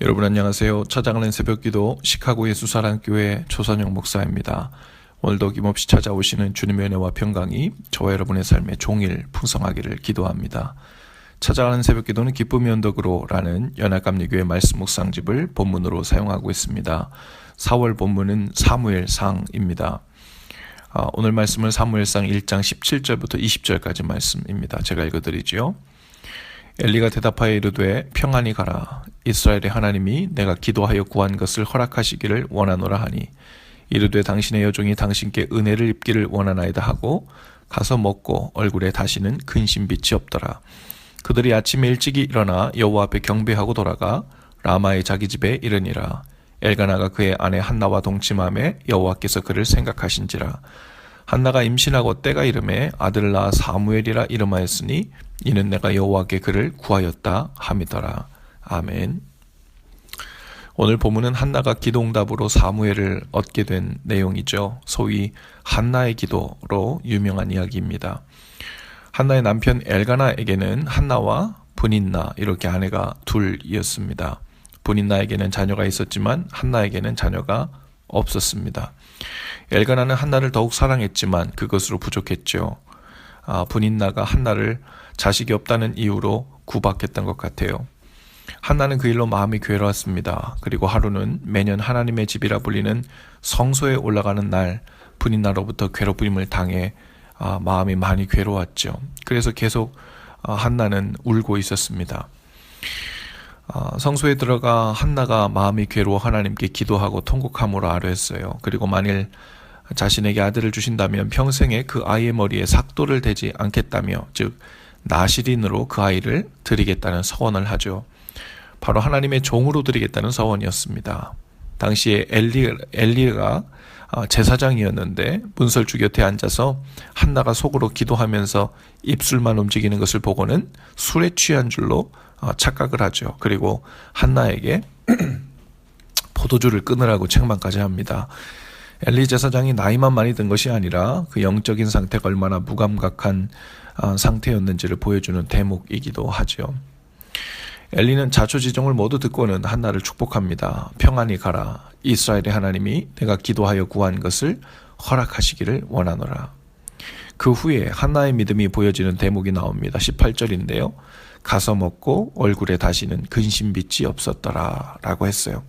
여러분 안녕하세요. 찾아가는 새벽기도 시카고 예수사랑교회 조선영 목사입니다. 오늘도 어김없이 찾아오시는 주님의 은혜와 평강이 저와 여러분의 삶에 종일 풍성하기를 기도합니다. 찾아가는 새벽기도는 기쁨의 언덕으로 라는 연합감리교회 말씀 묵상집을 본문으로 사용하고 있습니다. 4월 본문은 사무엘상입니다. 오늘 말씀은 사무엘상 1장 17절부터 20절까지 말씀입니다. 제가 읽어드리지요. 엘리가 대답하여 이르되 평안히 가라. 이스라엘의 하나님이 내가 기도하여 구한 것을 허락하시기를 원하노라 하니 이르되 당신의 여종이 당신께 은혜를 입기를 원하나이다 하고 가서 먹고 얼굴에 다시는 근심빛이 없더라. 그들이 아침에 일찍이 일어나 여호와 앞에 경배하고 돌아가 라마의 자기 집에 이르니라. 엘가나가 그의 아내 한나와 동침하매 여호와께서 그를 생각하신지라. 한나가 임신하고 때가 이름에 아들을 낳아 사무엘이라 이름하였으니 이는 내가 여호와께 그를 구하였다 함이더라. 아멘. 오늘 본문은 한나가 기도응답으로 사무엘을 얻게 된 내용이죠. 소위 한나의 기도로 유명한 이야기입니다. 한나의 남편 엘가나에게는 한나와 브닌나 이렇게 아내가 둘이었습니다. 브닌나에게는 자녀가 있었지만 한나에게는 자녀가 없었습니다. 엘가나는 한나를 더욱 사랑했지만 그것으로 부족했죠. 브닌나가 한나를 자식이 없다는 이유로 구박했던 것 같아요. 한나는 그 일로 마음이 괴로웠습니다. 그리고 하루는 매년 하나님의 집이라 불리는 성소에 올라가는 날 브닌나로부터 괴롭힘을 당해 마음이 많이 괴로웠죠. 그래서 계속 한나는 울고 있었습니다. 성소에 들어가 한나가 마음이 괴로워 하나님께 기도하고 통곡함으로 아뢰었어요. 그리고 만일 자신에게 아들을 주신다면 평생에 그 아이의 머리에 삭도를 대지 않겠다며, 즉 나실인으로 그 아이를 드리겠다는 서원을 하죠. 바로 하나님의 종으로 드리겠다는 서원이었습니다. 당시에 엘리가 제사장이었는데 문설주 곁에 앉아서 한나가 속으로 기도하면서 입술만 움직이는 것을 보고는 술에 취한 줄로 착각을 하죠. 그리고 한나에게 포도주를 끊으라고 책망까지 합니다. 엘리 제사장이 나이만 많이 든 것이 아니라 그 영적인 상태가 얼마나 무감각한 상태였는지를 보여주는 대목이기도 하죠. 엘리는 자초지종을 모두 듣고는 한나를 축복합니다. 평안히 가라. 이스라엘의 하나님이 내가 기도하여 구한 것을 허락하시기를 원하노라. 그 후에 한나의 믿음이 보여지는 대목이 나옵니다. 18절인데요. 가서 먹고 얼굴에 다시는 근심빛이 없었더라 라고 했어요.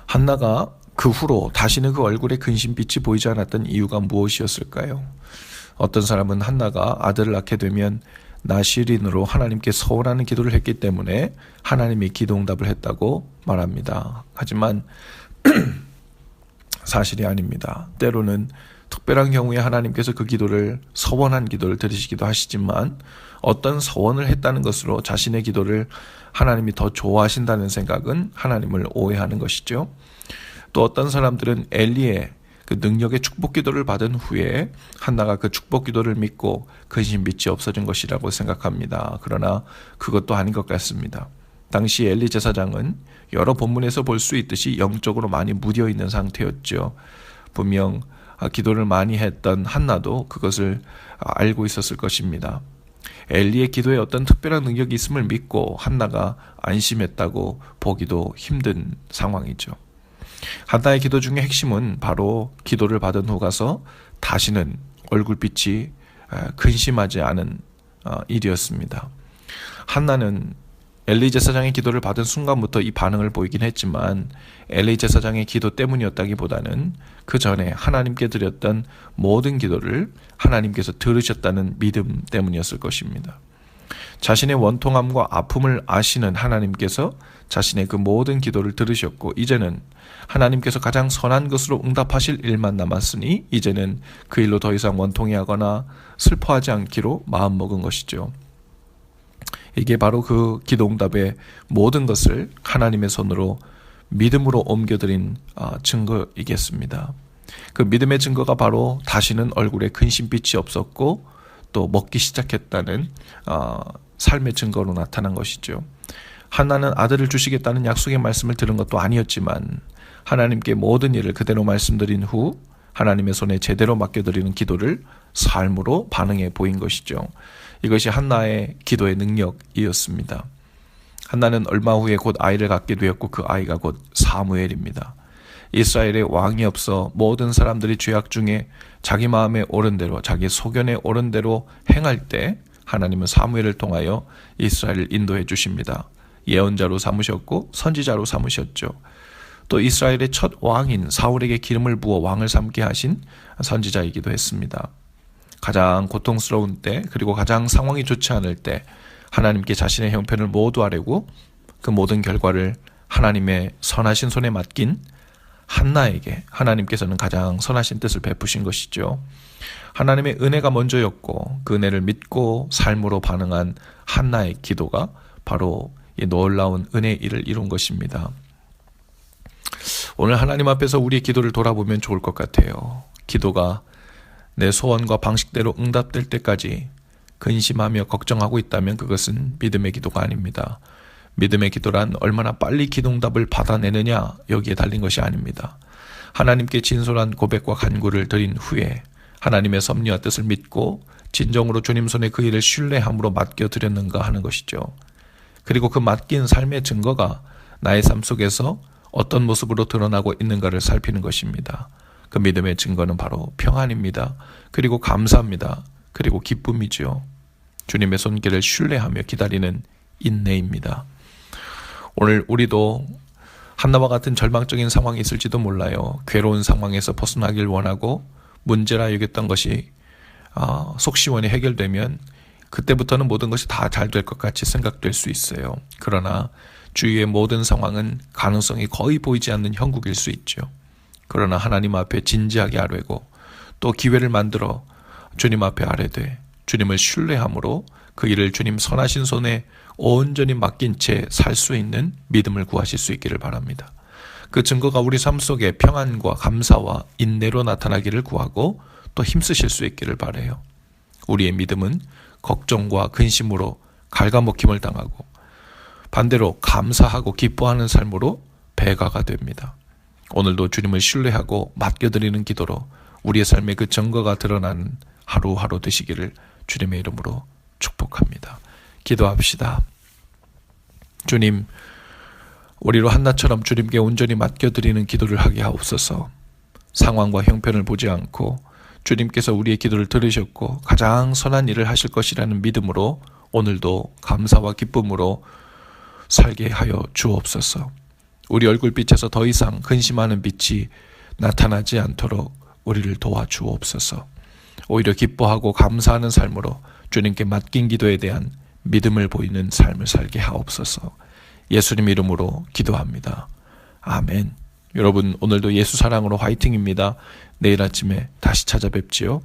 한나가 그 후로 다시는 그 얼굴에 근심빛이 보이지 않았던 이유가 무엇이었을까요? 어떤 사람은 한나가 아들을 낳게 되면 나실인으로 하나님께 서원하는 기도를 했기 때문에 하나님이 기도응답을 했다고 말합니다. 하지만 사실이 아닙니다. 때로는 특별한 경우에 하나님께서 그 기도를 서원한 기도를 들으시기도 하시지만 어떤 서원을 했다는 것으로 자신의 기도를 하나님이 더 좋아하신다는 생각은 하나님을 오해하는 것이죠. 또 어떤 사람들은 엘리의 그 능력의 축복 기도를 받은 후에 한나가 그 축복 기도를 믿고 근심빛이 없어진 것이라고 생각합니다. 그러나 그것도 아닌 것 같습니다. 당시 엘리 제사장은 여러 본문에서 볼 수 있듯이 영적으로 많이 무뎌 있는 상태였죠. 분명 기도를 많이 했던 한나도 그것을 알고 있었을 것입니다. 엘리의 기도에 어떤 특별한 능력이 있음을 믿고 한나가 안심했다고 보기도 힘든 상황이죠. 한나의 기도 중의 핵심은 바로 기도를 받은 후 가서 다시는 얼굴빛이 근심하지 않은 일이었습니다. 한나는 엘리 제사장의 기도를 받은 순간부터 이 반응을 보이긴 했지만 엘리 제사장의 기도 때문이었다기보다는 그 전에 하나님께 드렸던 모든 기도를 하나님께서 들으셨다는 믿음 때문이었을 것입니다. 자신의 원통함과 아픔을 아시는 하나님께서 자신의 그 모든 기도를 들으셨고 이제는 하나님께서 가장 선한 것으로 응답하실 일만 남았으니 이제는 그 일로 더 이상 원통해하거나 슬퍼하지 않기로 마음먹은 것이죠. 이게 바로 그 기도응답의 모든 것을 하나님의 손으로 믿음으로 옮겨드린 증거이겠습니다. 그 믿음의 증거가 바로 다시는 얼굴에 근심빛이 없었고 또 먹기 시작했다는 삶의 증거로 나타난 것이죠. 한나는 아들을 주시겠다는 약속의 말씀을 들은 것도 아니었지만 하나님께 모든 일을 그대로 말씀드린 후 하나님의 손에 제대로 맡겨드리는 기도를 삶으로 반응해 보인 것이죠. 이것이 한나의 기도의 능력이었습니다. 한나는 얼마 후에 곧 아이를 갖게 되었고 그 아이가 곧 사무엘입니다. 이스라엘에 왕이 없어 모든 사람들이 죄악 중에 자기 마음에 옳은 대로 자기 소견에 옳은 대로 행할 때 하나님은 사무엘을 통하여 이스라엘을 인도해 주십니다. 예언자로 삼으셨고 선지자로 삼으셨죠. 또 이스라엘의 첫 왕인 사울에게 기름을 부어 왕을 삼게 하신 선지자이기도 했습니다. 가장 고통스러운 때 그리고 가장 상황이 좋지 않을 때 하나님께 자신의 형편을 모두 아뢰고 그 모든 결과를 하나님의 선하신 손에 맡긴 한나에게 하나님께서는 가장 선하신 뜻을 베푸신 것이죠. 하나님의 은혜가 먼저였고 그 은혜를 믿고 삶으로 반응한 한나의 기도가 바로 이 놀라운 은혜의 일을 이룬 것입니다. 오늘 하나님 앞에서 우리의 기도를 돌아보면 좋을 것 같아요. 기도가 내 소원과 방식대로 응답될 때까지 근심하며 걱정하고 있다면 그것은 믿음의 기도가 아닙니다. 믿음의 기도란 얼마나 빨리 기도응답을 받아내느냐 여기에 달린 것이 아닙니다. 하나님께 진솔한 고백과 간구를 드린 후에 하나님의 섭리와 뜻을 믿고 진정으로 주님 손에 그 일을 신뢰함으로 맡겨드렸는가 하는 것이죠. 그리고 그 맡긴 삶의 증거가 나의 삶 속에서 어떤 모습으로 드러나고 있는가를 살피는 것입니다. 그 믿음의 증거는 바로 평안입니다. 그리고 감사합니다. 그리고 기쁨이죠. 주님의 손길을 신뢰하며 기다리는 인내입니다. 오늘 우리도 한나와 같은 절망적인 상황이 있을지도 몰라요. 괴로운 상황에서 벗어나길 원하고 문제라 여겼던 것이 속 시원히 해결되면 그때부터는 모든 것이 다 잘 될 것 같이 생각될 수 있어요. 그러나 주위의 모든 상황은 가능성이 거의 보이지 않는 형국일 수 있죠. 그러나 하나님 앞에 진지하게 아뢰고 또 기회를 만들어 주님 앞에 아뢰되 주님을 신뢰함으로 그 일을 주님 선하신 손에 온전히 맡긴 채 살 수 있는 믿음을 구하실 수 있기를 바랍니다. 그 증거가 우리 삶 속에 평안과 감사와 인내로 나타나기를 구하고 또 힘쓰실 수 있기를 바라요. 우리의 믿음은 걱정과 근심으로 갉아먹힘을 당하고 반대로 감사하고 기뻐하는 삶으로 배가가 됩니다. 오늘도 주님을 신뢰하고 맡겨드리는 기도로 우리의 삶의 그 증거가 드러나는 하루하루 되시기를 주님의 이름으로 축복합니다. 기도합시다. 주님, 우리로 한나처럼 주님께 온전히 맡겨드리는 기도를 하게 하옵소서. 상황과 형편을 보지 않고 주님께서 우리의 기도를 들으셨고 가장 선한 일을 하실 것이라는 믿음으로 오늘도 감사와 기쁨으로 살게 하여 주옵소서. 우리 얼굴빛에서 더 이상 근심하는 빛이 나타나지 않도록 우리를 도와주옵소서. 오히려 기뻐하고 감사하는 삶으로 주님께 맡긴 기도에 대한 믿음을 보이는 삶을 살게 하옵소서. 예수님 이름으로 기도합니다. 아멘. 여러분, 오늘도 예수 사랑으로 화이팅입니다. 내일 아침에 다시 찾아뵙지요.